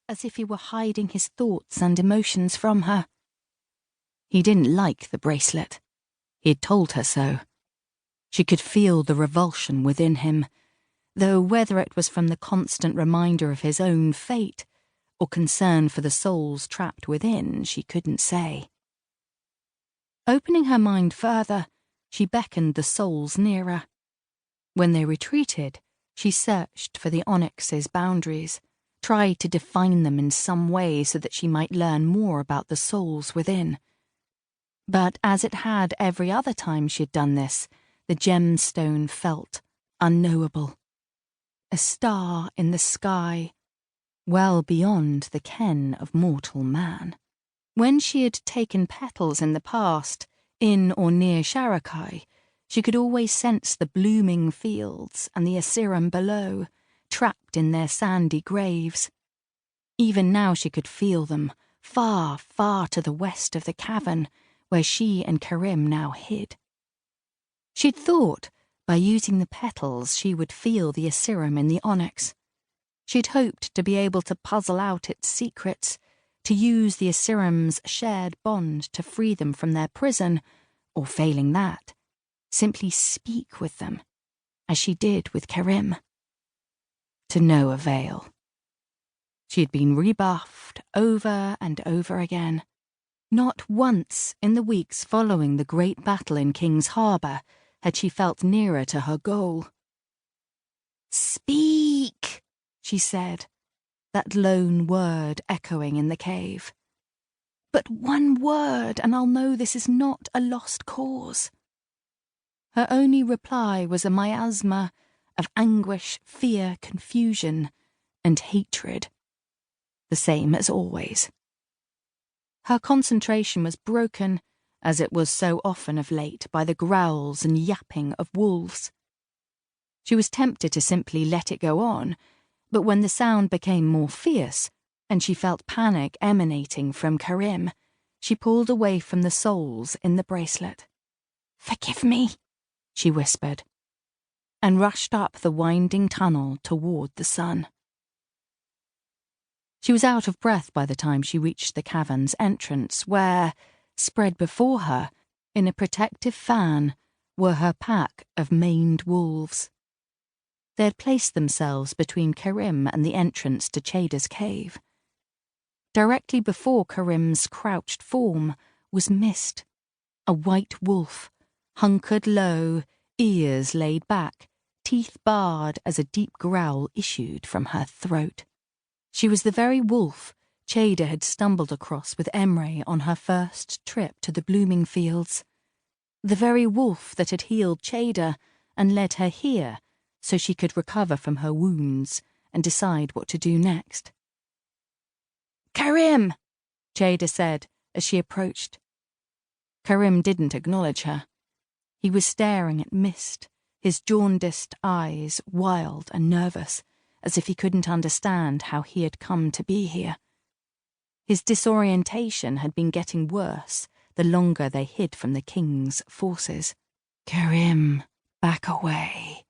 as if he were hiding his thoughts and emotions from her. He didn't like the bracelet. He had told her so. She could feel the revulsion within him, though whether it was from the constant reminder of his own fate or concern for the souls trapped within, she couldn't say. Opening her mind further, she beckoned the souls nearer. When they retreated, she searched for the onyx's boundaries, tried to define them in some way so that she might learn more about the souls within. But as it had every other time she had done this, the gemstone felt unknowable. A star in the sky, well beyond the ken of mortal man. When she had taken petals in the past, in or near Sharakhai, she could always sense the blooming fields and the asirim below, trapped in their sandy graves. Even now she could feel them, far, far to the west of the cavern, where she and Karim now hid. She'd thought, by using the petals, she would feel the asirim in the onyx. She'd hoped to be able to puzzle out its secrets, to use the asirim's shared bond to free them from their prison, or failing that, simply speak with them, as she did with Karim. To no avail. She had been rebuffed over and over again. Not once in the weeks following the great battle in King's Harbour had she felt nearer to her goal. "Speak," she said, that lone word echoing in the cave. "But one word and I'll know this is not a lost cause." Her only reply was a miasma of anguish, fear, confusion, and hatred. The same as always. Her concentration was broken, as it was so often of late, by the growls and yapping of wolves. She was tempted to simply let it go on, but when the sound became more fierce, and she felt panic emanating from Karim, she pulled away from the souls in the bracelet. "Forgive me," she whispered, and rushed up the winding tunnel toward the sun. She was out of breath by the time she reached the cavern's entrance, where, spread before her, in a protective fan, were her pack of maned wolves. They had placed themselves between Karim and the entrance to Çeda's cave. Directly before Karim's crouched form was Mist, a white wolf, hunkered low, ears laid back, teeth bared as a deep growl issued from her throat. She was the very wolf Çeda had stumbled across with Emre on her first trip to the blooming fields. The very wolf that had healed Çeda and led her here so she could recover from her wounds and decide what to do next. "Karim," Çeda said as she approached. Karim didn't acknowledge her. He was staring at Mist, his jaundiced eyes wild and nervous, as if he couldn't understand how he had come to be here. His disorientation had been getting worse the longer they hid from the king's forces. "Karim, back away."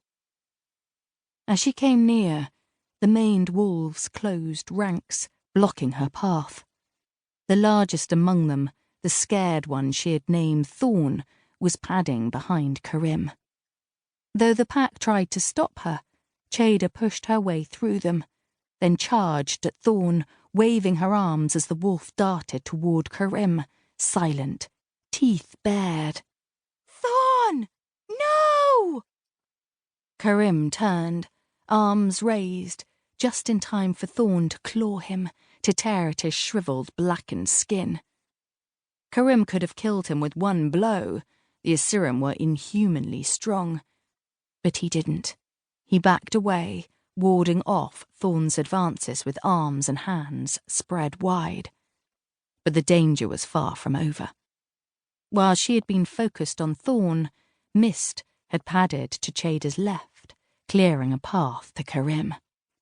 As she came near, the maned wolves closed ranks, blocking her path. The largest among them, the scared one she had named Thorn, was padding behind Karim. Though the pack tried to stop her, Çeda pushed her way through them, then charged at Thorn, waving her arms as the wolf darted toward Karim, silent, teeth bared. "Thorn! No!" Karim turned, arms raised, just in time for Thorn to claw him, to tear at his shriveled, blackened skin. Karim could have killed him with one blow. The asirim were inhumanly strong. But he didn't. He backed away, warding off Thorn's advances with arms and hands spread wide. But the danger was far from over. While she had been focused on Thorn, Mist had padded to Çeda's left, clearing a path to Karim.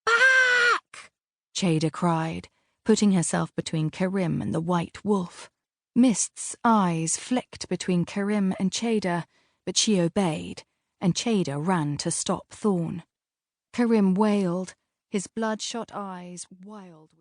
"Back!" Çeda cried, putting herself between Karim and the white wolf. Mist's eyes flicked between Karim and Çeda, but she obeyed, and Çeda ran to stop Thorn. Karim wailed, his bloodshot eyes wild with